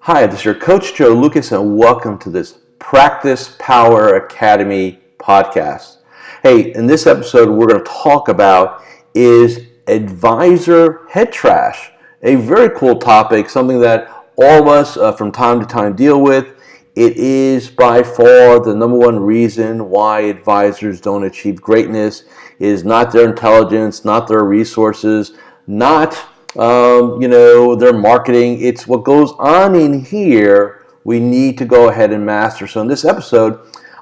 Hi, this is your coach Joe Lucas, and welcome to this Practice Power Academy podcast. Hey, in this episode, we're going to talk about is advisor head trash. A very cool topic, something that all of us from time to time deal with. It is by far the number one reason why advisors don't achieve greatness. It is not their intelligence, not their resources, not their marketing. It's what goes on in here we need to go ahead and master. So in this episode,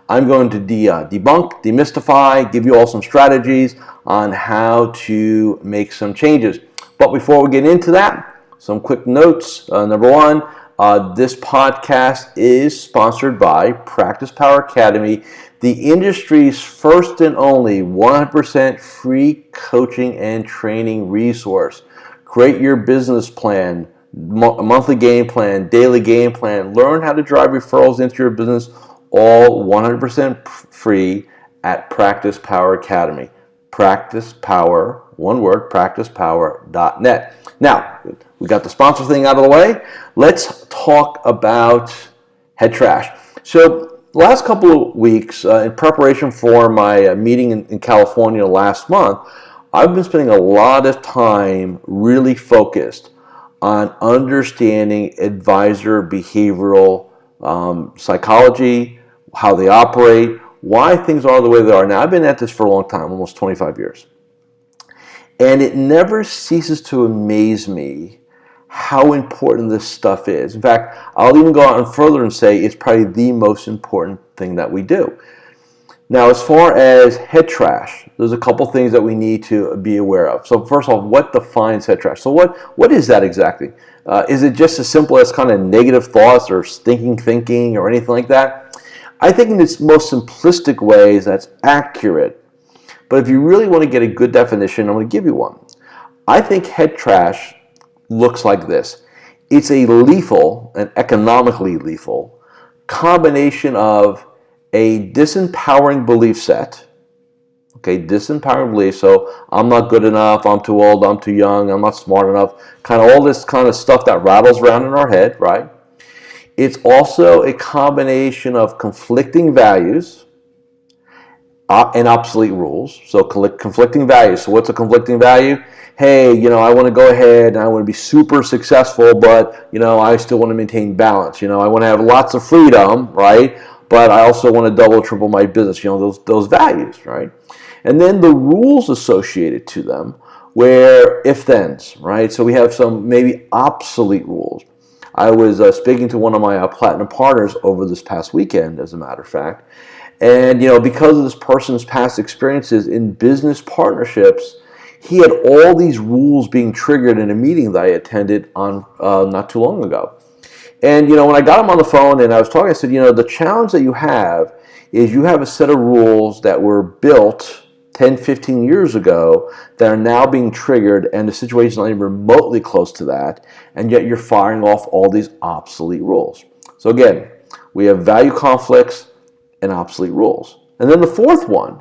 I'm going to debunk, demystify, give you all some strategies on how to make some changes. But before we get into that, some quick notes. Number one, this podcast is sponsored by PracticePower Academy, the industry's first and only 100% free coaching and training resource. Create your business plan, monthly game plan, daily game plan. Learn how to drive referrals into your business, all 100% free at Practice Power Academy. Practice Power, one word, practicepower.net. Now, we got the sponsor thing out of the way. Let's talk about head trash. So, the last couple of weeks, in preparation for my meeting in California last month, I've been spending a lot of time really focused on understanding advisor behavioral psychology, how they operate, why things are the way they are. Now, I've been at this for a long time, almost 25 years. And it never ceases to amaze me how important this stuff is. In fact, I'll even go on further and say it's probably the most important thing that we do. Now, as far as head trash, there's a couple things that we need to be aware of. So first of all, what defines head trash? So what is that exactly? Is it just as simple as kind of negative thoughts or stinking thinking or anything like that? I think in its most simplistic ways, that's accurate. But if you really want to get a good definition, I'm going to give you one. I think head trash looks like this. It's a lethal, an economically lethal, combination of a disempowering belief set, disempowering belief, so I'm not good enough, I'm too old, I'm too young, I'm not smart enough, kind of all this kind of stuff that rattles around in our head, right? It's also a combination of conflicting values and obsolete rules. So conflicting values. So what's a conflicting value? Hey, I want to go ahead and I want to be super successful, but, I still want to maintain balance. I want to have lots of freedom, right? But I also want to double, triple my business, those values, right? And then the rules associated to them, where if-thens, right? So we have some maybe obsolete rules. I was speaking to one of my platinum partners over this past weekend, as a matter of fact, and because of this person's past experiences in business partnerships, he had all these rules being triggered in a meeting that I attended on not too long ago. And, when I got him on the phone and I was talking, I said, the challenge that you have is you have a set of rules that were built 10, 15 years ago that are now being triggered, and the situation is not even remotely close to that, and yet you're firing off all these obsolete rules. So again, we have value conflicts and obsolete rules. And then the fourth one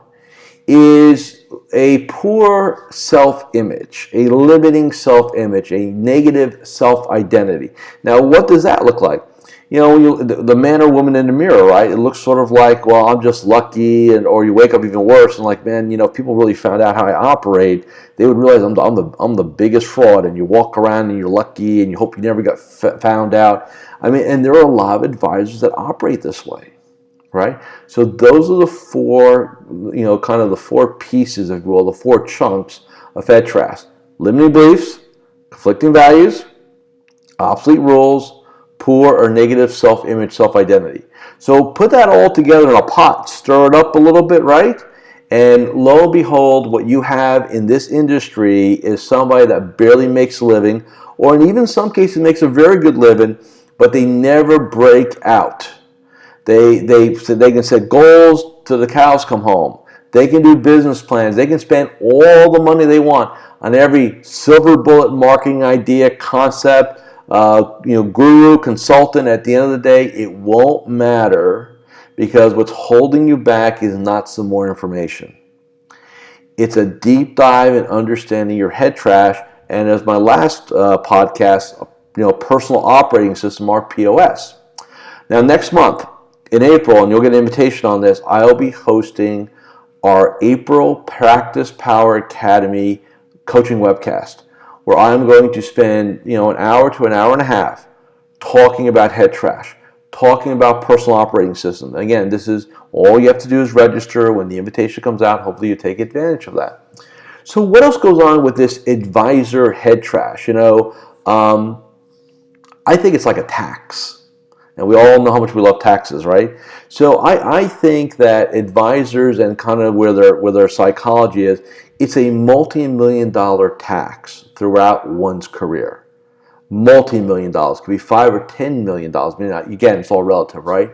is a poor self-image, a limiting self-image, a negative self-identity. Now, what does that look like? The man or woman in the mirror, right? It looks sort of like, well, I'm just lucky, or you wake up even worse and like, man, if people really found out how I operate, they would realize I'm the biggest fraud. And you walk around and you're lucky, and you hope you never got found out. And there are a lot of advisors that operate this way. Right? So those are the four, kind of the four pieces, if you will, the four chunks of head trash. Limiting beliefs, conflicting values, obsolete rules, poor or negative self-image, self-identity. So put that all together in a pot, stir it up a little bit, right? And lo and behold, what you have in this industry is somebody that barely makes a living, or in even some cases makes a very good living, but they never break out. They can set goals till the cows come home. They can do business plans. They can spend all the money they want on every silver bullet marketing idea, concept, guru, consultant. At the end of the day, it won't matter, because what's holding you back is not some more information. It's a deep dive in understanding your head trash. And as my last podcast personal operating system, our POS. Now, next month in April, and you'll get an invitation on this, I'll be hosting our April Practice Power Academy coaching webcast, where I'm going to spend an hour to an hour and a half talking about head trash, talking about personal operating system. Again, this is all you have to do is register. When the invitation comes out, hopefully you take advantage of that. So what else goes on with this advisor head trash? I think it's like a tax. And we all know how much we love taxes, right? So I think that advisors and kind of where their psychology is, it's a multi-million-dollar tax throughout one's career. Multi-million dollars. It could be $5 or $10 million. I mean, again, it's all relative, right?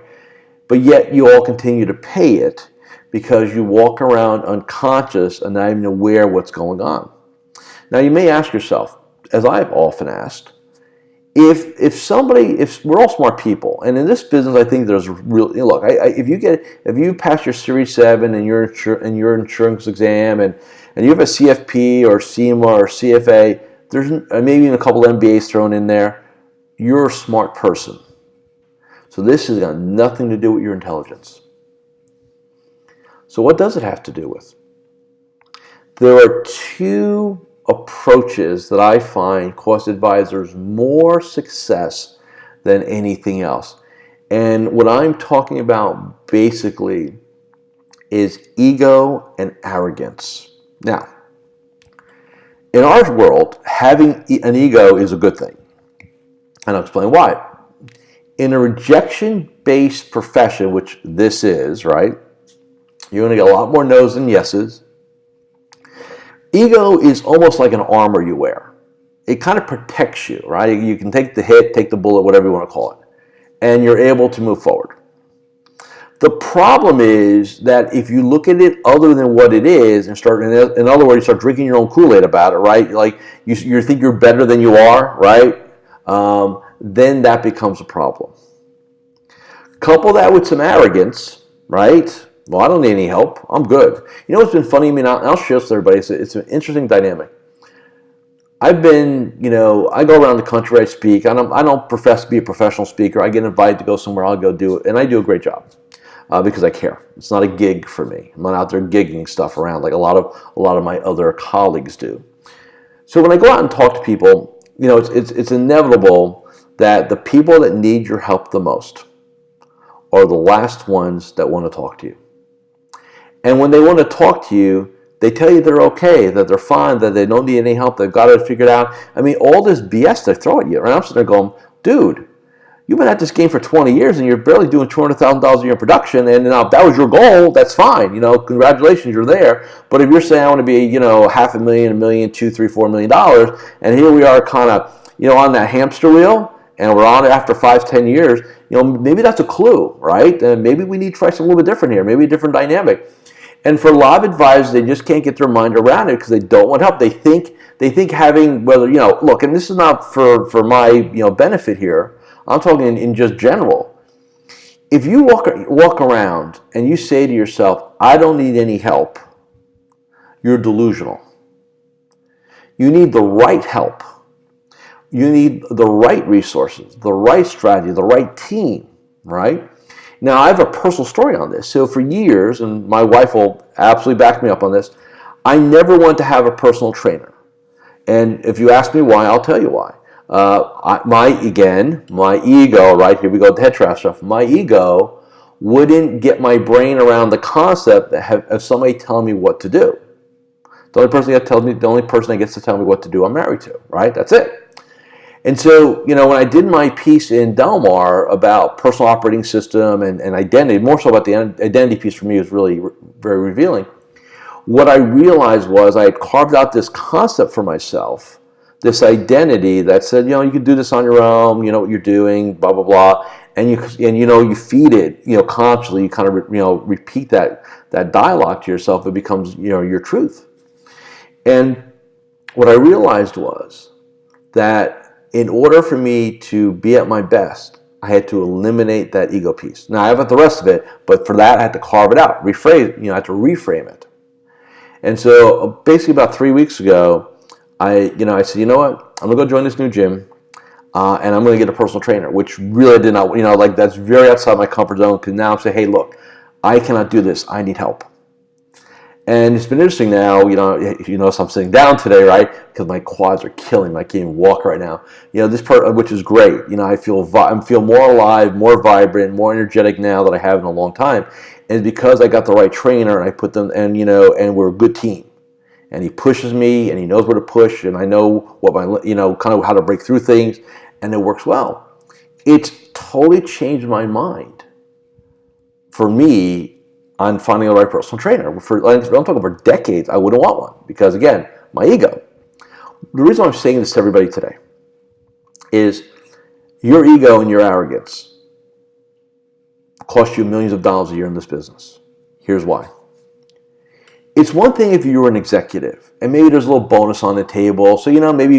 But yet you all continue to pay it because you walk around unconscious and not even aware what's going on. Now you may ask yourself, as I've often asked, if we're all smart people, and in this business, I think there's look. If you pass your Series 7 and your insurance exam, and you have a CFP or CMA or CFA, there's maybe even a couple MBAs thrown in there. You're a smart person. So this has got nothing to do with your intelligence. So what does it have to do with? There are two approaches that I find cost advisors more success than anything else. And what I'm talking about basically is ego and arrogance. Now, in our world, having an ego is a good thing. And I'll explain why. In a rejection-based profession, which this is, right, you're going to get a lot more no's than yeses. Ego is almost like an armor you wear. It kind of protects you, right? You can take the hit, take the bullet, whatever you want to call it, and you're able to move forward. The problem is that if you look at it other than what it is and in other words, you start drinking your own Kool-Aid about it, right? Like you think you're better than you are, right? Then that becomes a problem. Couple that with some arrogance, right? Well, I don't need any help. I'm good. You know what's been funny? I mean, I'll share this with everybody. It's an interesting dynamic. I go around the country, I speak. I don't profess to be a professional speaker. I get invited to go somewhere, I'll go do it. And I do a great job because I care. It's not a gig for me. I'm not out there gigging stuff around like a lot of my other colleagues do. So when I go out and talk to people, it's inevitable that the people that need your help the most are the last ones that want to talk to you. And when they want to talk to you, they tell you they're okay, that they're fine, that they don't need any help, they've got it figured out. I mean, all this BS they throw at you. And I'm sitting there going, dude, you've been at this game for 20 years and you're barely doing $200,000 a year in production. And if that was your goal, that's fine. Congratulations, you're there. But if you're saying I want to be, $500,000, $1 million, $2, $3, $4 million, and here we are kind of, on that hamster wheel, and we're on it after 5, 10 years, maybe that's a clue, right? And maybe we need to try something a little bit different here, maybe a different dynamic. And for a lot of advisors, they just can't get their mind around it because they don't want help. They think having look, and this is not for my benefit here. I'm talking in just general. If you walk around and you say to yourself, I don't need any help, you're delusional. You need the right help. You need the right resources, the right strategy, the right team, right? Now, I have a personal story on this. So for years, and my wife will absolutely back me up on this, I never wanted to have a personal trainer. And if you ask me why, I'll tell you why. My ego, right, here we go with the head trash stuff, my ego wouldn't get my brain around the concept of somebody telling me what to do. The only person that gets to tell me what to do, I'm married to, right? That's it. And so, when I did my piece in Delmar about personal operating system and identity, more so about the identity piece for me was really very revealing. What I realized was I had carved out this concept for myself, this identity that said, you can do this on your own, you know what you're doing, blah, blah, blah. And you feed it, consciously, you kind of, repeat that dialogue to yourself. It becomes, your truth. And what I realized was that in order for me to be at my best, I had to eliminate that ego piece. Now, I have the rest of it, but for that, I had to carve it out, rephrase, I had to reframe it. And so basically about 3 weeks ago, I said, you know what? I'm going to go join this new gym. and I'm going to get a personal trainer, which really did not, like that's very outside my comfort zone, because now I'm saying, hey, look, I cannot do this. I need help. And it's been interesting now, if you notice I'm sitting down today, right? Because my quads are killing me. I can't even walk right now. This part, which is great. I feel more alive, more vibrant, more energetic now than I have in a long time. And it's because I got the right trainer, and I put them, and we're a good team. And he pushes me, and he knows where to push, and I know what kind of how to break through things, and it works well. It's totally changed my mind. For me, on finding the right personal trainer. I'm talking for decades, I wouldn't want one, because again, my ego. The reason I'm saying this to everybody today is your ego and your arrogance cost you millions of dollars a year in this business. Here's why. It's one thing if you were an executive, and maybe there's a little bonus on the table. So, maybe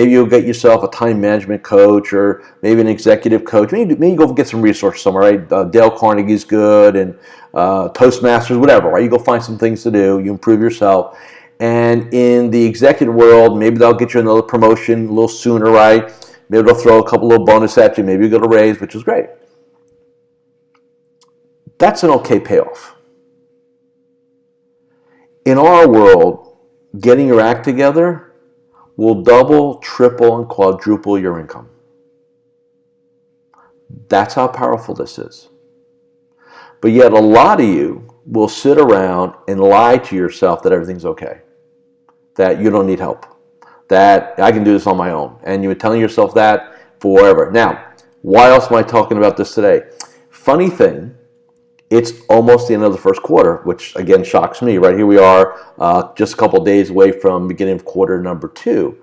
you'll get yourself a time management coach, or maybe an executive coach. Maybe you go get some resources somewhere, right? Dale Carnegie's good, and Toastmasters, whatever, right? You go find some things to do. You improve yourself. And in the executive world, maybe they'll get you another promotion a little sooner, right? Maybe they'll throw a couple little bonus at you. Maybe you get a raise, which is great. That's an okay payoff. In our world, getting your act together will double, triple, and quadruple your income. That's how powerful this is. But yet a lot of you will sit around and lie to yourself that everything's okay, that you don't need help, that I can do this on my own. And you've been telling yourself that forever. Now, why else am I talking about this today? Funny thing, it's almost the end of the first quarter, which again shocks me. Right here we are, just a couple of days away from beginning of quarter number 2.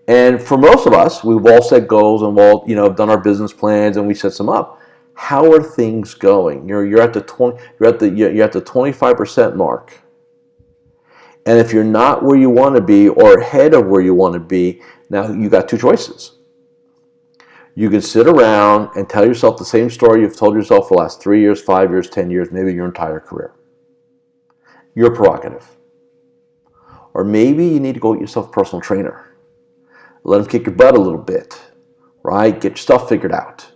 And for most of us, we've all set goals and we've all done our business plans and we set some up. How are things going? You're at the 25% mark. And if you're not where you want to be or ahead of where you want to be, now you got 2 choices. You can sit around and tell yourself the same story you've told yourself for the last 3 years, 5 years, 10 years, maybe your entire career. Your prerogative. Or maybe you need to go get yourself a personal trainer. Let him kick your butt a little bit, right? Get your stuff figured out.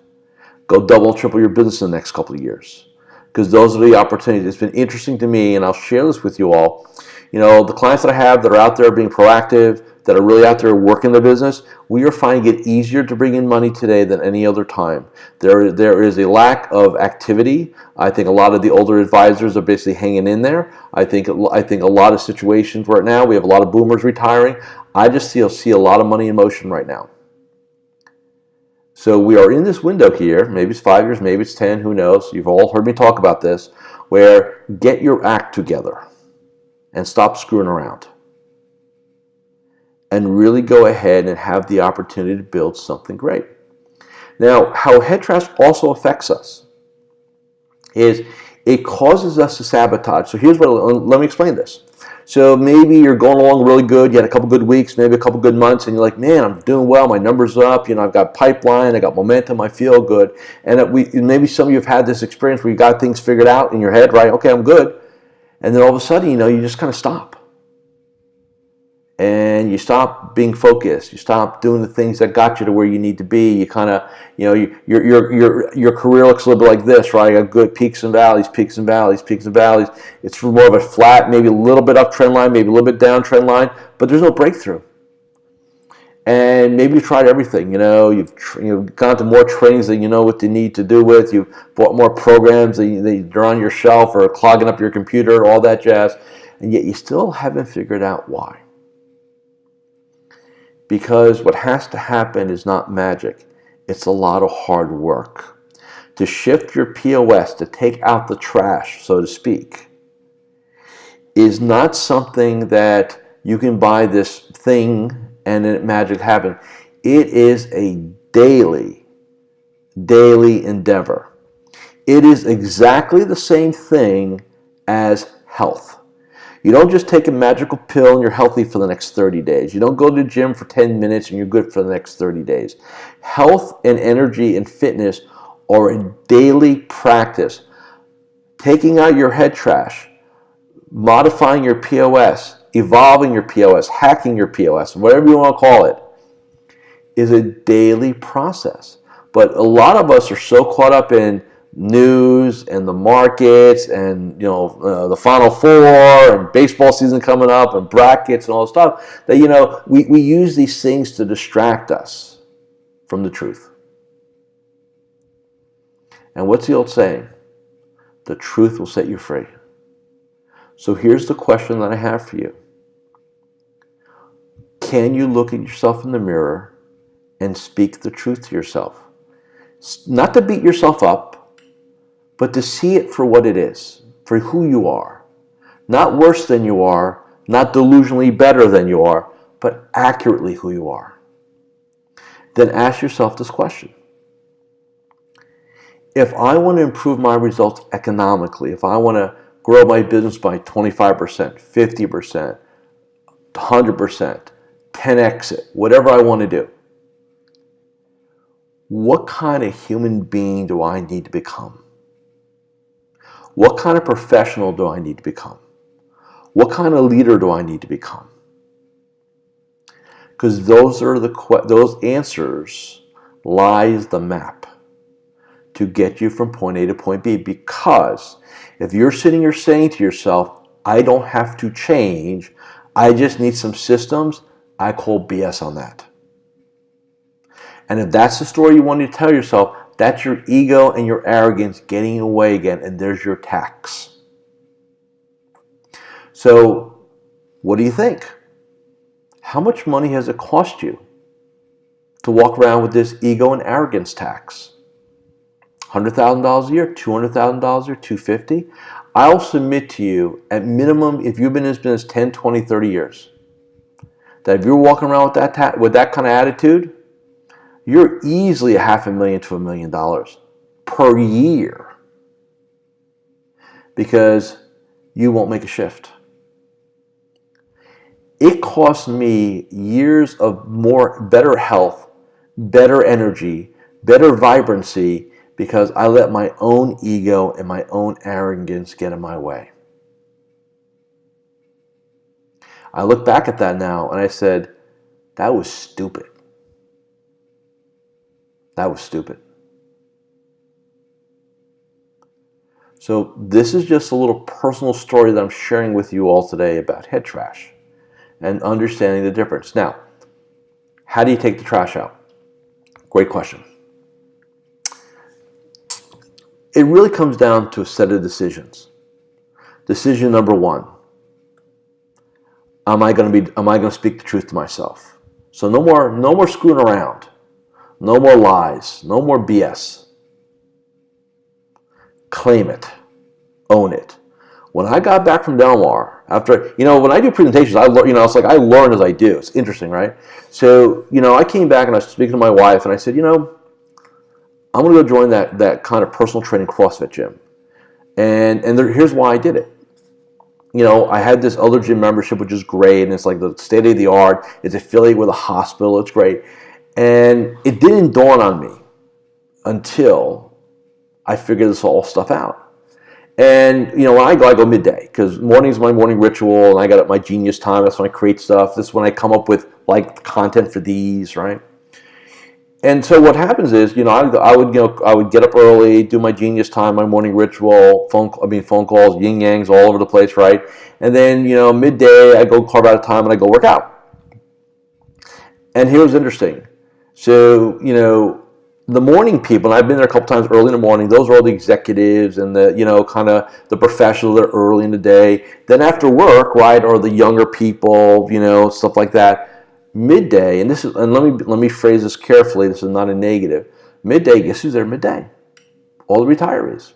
Go double, triple your business in the next couple of years. Because those are the opportunities. It's been interesting to me, and I'll share this with you all. The clients that I have that are out there being proactive, that are really out there working their business, we are finding it easier to bring in money today than any other time. There is a lack of activity. I think a lot of the older advisors are basically hanging in there. I think a lot of situations right now, we have a lot of boomers retiring. I just see a lot of money in motion right now. So we are in this window here, maybe it's 5 years, maybe it's 10, who knows. You've all heard me talk about this, where get your act together and stop screwing around. And really go ahead and have the opportunity to build something great. Now, how head trash also affects us is it causes us to sabotage. So let me explain this. So maybe you're going along really good, you had a couple good weeks, maybe a couple good months, and you're like, man, I'm doing well, my numbers are up, I've got pipeline, I got momentum, I feel good. And maybe some of you have had this experience where you got things figured out in your head, right? Okay, I'm good. And then all of a sudden, you just kind of stop. And you stop being focused. You stop doing the things that got you to where you need to be. You kind of, your career looks a little bit like this, right? You got good peaks and valleys, peaks and valleys, peaks and valleys. It's more of a flat, maybe a little bit up trend line, maybe a little bit down trend line, but there's no breakthrough. And maybe you've tried everything. You've gone to more trainings than you know what you need to do with. You've bought more programs they're on your shelf or clogging up your computer, all that jazz, and yet you still haven't figured out why. Because what has to happen is not magic. It's a lot of hard work. To shift your P.O.S., to take out the trash, so to speak, is not something that you can buy this thing and then magic happen. It is a daily endeavor. It is exactly the same thing as health. You don't just take a magical pill and you're healthy for the next 30 days. You don't go to the gym for 10 minutes and you're good for the next 30 days. Health and energy and fitness are a daily practice. Taking out your head trash, modifying your POS, evolving your POS, hacking your POS, whatever you want to call it, is a daily process. But a lot of us are so caught up in news and the markets and the Final Four and baseball season coming up and brackets and all this stuff that we use these things to distract us from the truth. And what's the old saying? The truth will set you free. So here's the question that I have for you. Can you look at yourself in the mirror and speak the truth to yourself? Not to beat yourself up, but to see it for what it is, for who you are. Not worse than you are, not delusionally better than you are, but accurately who you are. Then ask yourself this question. If I want to improve my results economically, if I want to grow my business by 25%, 50%, 100%, 10x it, whatever I want to do, what kind of human being do I need to become? What kind of professional do I need to become? What kind of leader do I need to become? Because those answers lies the map to get you from point A to point B. Because if you're sitting here saying to yourself, I don't have to change, I just need some systems, I call BS on that. And if that's the story you want to tell yourself, that's your ego and your arrogance getting away again, and there's your tax. So, what do you think? How much money has it cost you to walk around with this ego and arrogance tax? $100,000 a year, $200,000 a year, $250,000? I'll submit to you, at minimum, if you've been in this business 10, 20, 30 years, that if you're walking around with that kind of attitude, you're easily $500,000 to $1 million per year because you won't make a shift. It cost me years of better health, better energy, better vibrancy because I let my own ego and my own arrogance get in my way. I look back at that now and I said, that was stupid. That was stupid. So this is just a little personal story that I'm sharing with you all today about head trash and understanding the difference. Now, how do you take the trash out? Great question. It really comes down to a set of decisions. Decision number one. Am I going to speak the truth to myself? So no more screwing around. No more lies. No more BS. Claim it. Own it. When I got back from Del Mar, after, when I do presentations, I learn, it's like I learn as I do. It's interesting, right? So, I came back and I was speaking to my wife and I said, I'm going to go join that kind of personal training CrossFit gym. And here's why I did it. I had this other gym membership, which is great, and it's like the state of the art. It's affiliated with a hospital. It's great. And it didn't dawn on me until I figured this whole stuff out. And, when I go midday, because morning's my morning ritual, and I got up my genius time. That's when I create stuff. This is when I come up with, content for these, right? And so what happens is, I would get up early, do my genius time, my morning ritual, phone calls, yin yangs all over the place, right? And then, midday, I go carve out time and I go work out. And here's interesting. So, the morning people, and I've been there a couple times early in the morning, those are all the executives and the, kind of the professionals that are early in the day. Then after work, right, are the younger people, stuff like that. Midday, and let me phrase this carefully, this is not a negative. Midday, guess who's there midday? All the retirees.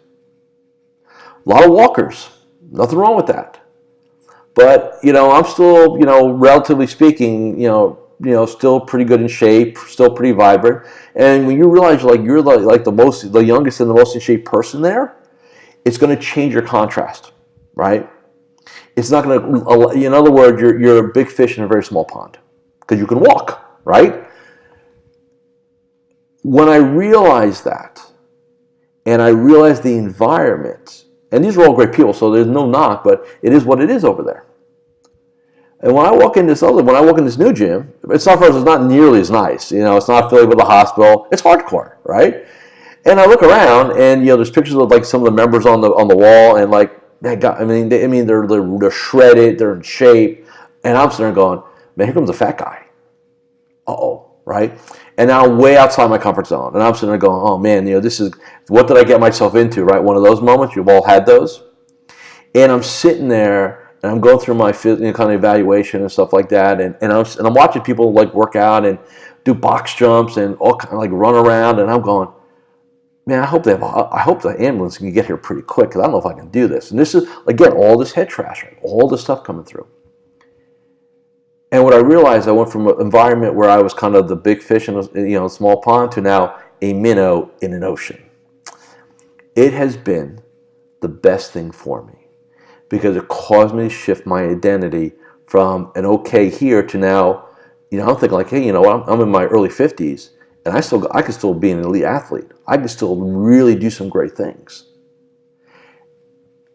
A lot of walkers. Nothing wrong with that. But, I'm still, relatively speaking, still pretty good in shape, still pretty vibrant. And when you realize you're the youngest and the most in shape person there, it's going to change your contrast, right? It's not going to, in other words, you're a big fish in a very small pond because you can walk, right? When I realized that, and I realized the environment, and these are all great people, so there's no knock, but it is what it is over there. And when I walk in this new gym, it's not nearly as nice. It's not affiliated with the hospital. It's hardcore, right? And I look around, and there's pictures of like some of the members on the wall, and like, man, God, they're shredded, they're in shape, and I'm sitting there going, man, here comes a fat guy. Right? And now I'm way outside my comfort zone, and I'm sitting there going, oh man, this is, what did I get myself into, right? One of those moments. You've all had those. And I'm sitting there, and I'm going through my kind of evaluation and stuff like that, and I'm watching people like work out and do box jumps and all kind of like run around, and I'm going, man, I hope the ambulance can get here pretty quick, because I don't know if I can do this. And this is, again, all this head trash, right? All this stuff coming through. And what I realized, I went from an environment where I was kind of the big fish in a small pond to now a minnow in an ocean. It has been the best thing for me, because it caused me to shift my identity from an okay here to now, I'm thinking like, hey, I'm in my early 50s, and I can still be an elite athlete. I can still really do some great things.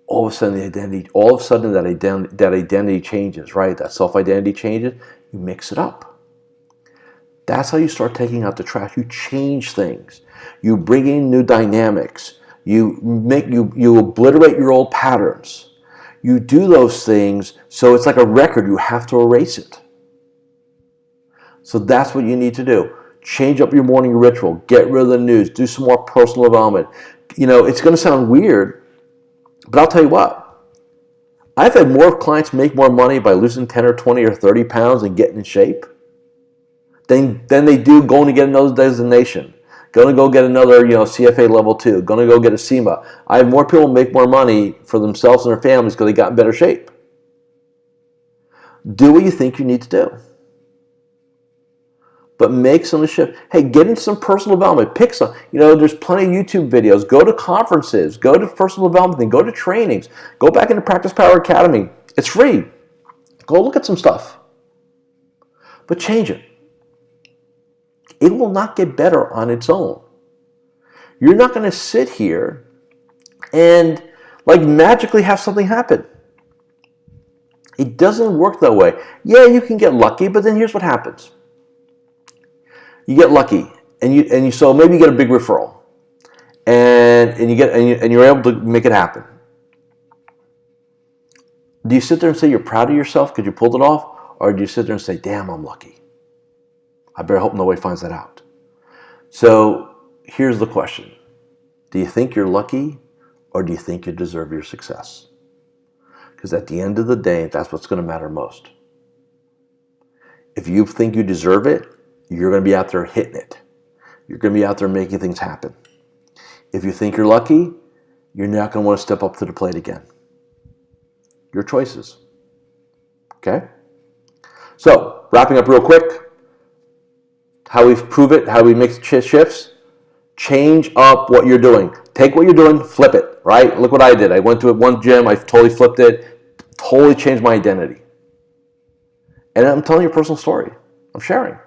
All of a sudden that identity changes, right? That self-identity changes. You mix it up. That's how you start taking out the trash. You change things. You bring in new dynamics. You obliterate your old patterns. You do those things, so it's like a record. You have to erase it. So that's what you need to do. Change up your morning ritual. Get rid of the news. Do some more personal development. It's going to sound weird, but I'll tell you what. I've had more clients make more money by losing 10 or 20 or 30 pounds and getting in shape than they do going to get another designation, going to go get another CFA level 2, going to go get a SEMA. I have more people make more money for themselves and their families because they got in better shape. Do what you think you need to do. But make some shift. Hey, get into some personal development. Pick some. There's plenty of YouTube videos. Go to conferences. Go to personal development things. Go to trainings. Go back into PracticePower Academy. It's free. Go look at some stuff. But change it. It will not get better on its own. You're not going to sit here and like magically have something happen. It doesn't work that way. Yeah, you can get lucky, but then here's what happens. You get lucky, and so maybe you get a big referral, and you're able to make it happen. Do you sit there and say you're proud of yourself because you pulled it off, or do you sit there and say, "Damn, I'm lucky. I better hope nobody finds that out." So here's the question: do you think you're lucky, or do you think you deserve your success? Because at the end of the day, that's what's going to matter most. If you think you deserve it, you're going to be out there hitting it. You're going to be out there making things happen. If you think you're lucky, you're not going to want to step up to the plate again. Your choices. Okay? So, wrapping up real quick, how we prove it, how we make shifts, change up what you're doing. Take what you're doing, flip it, right? Look what I did. I went to one gym, I totally flipped it, totally changed my identity. And I'm telling you a personal story. I'm sharing.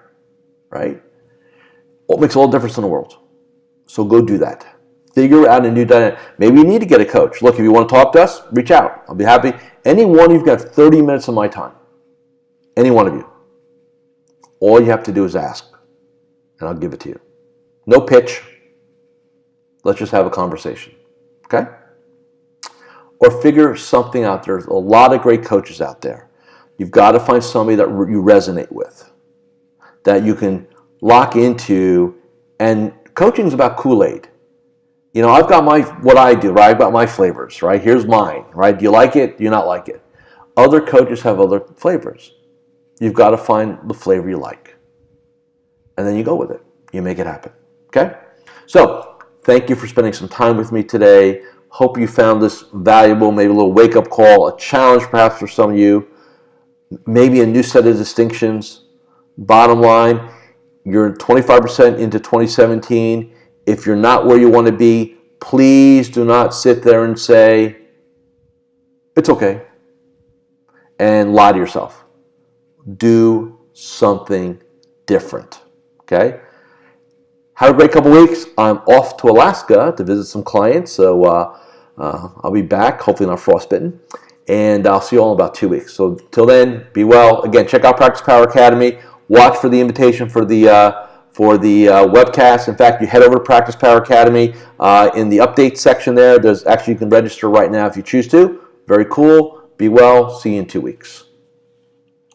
Right? What makes all the difference in the world? So go do that. Figure out a new dynamic. Maybe you need to get a coach. Look, if you want to talk to us, reach out. I'll be happy. Any one of you've got 30 minutes of my time. Any one of you. All you have to do is ask, and I'll give it to you. No pitch. Let's just have a conversation. Okay? Or figure something out. There's a lot of great coaches out there. You've got to find somebody that you resonate with, that you can lock into. And coaching is about Kool-Aid. I've got what I do, right? I've got my flavors, right? Here's mine, right? Do you like it? Do you not like it? Other coaches have other flavors. You've got to find the flavor you like. And then you go with it. You make it happen. Okay? So, thank you for spending some time with me today. Hope you found this valuable, maybe a little wake-up call, a challenge perhaps for some of you, maybe a new set of distinctions. Bottom line, you're 25% into 2017. If you're not where you want to be, please do not sit there and say, it's okay, and lie to yourself. Do something different, okay? Have a great couple weeks. I'm off to Alaska to visit some clients, so I'll be back, hopefully not frostbitten. and I'll see you all in about 2 weeks. So till then, be well. Again, check out Practice Power Academy. Watch for the invitation for the webcast. In fact, you head over to Practice Power Academy in the update section there. There's actually, you can register right now if you choose to. Very cool. Be well. See you in 2 weeks.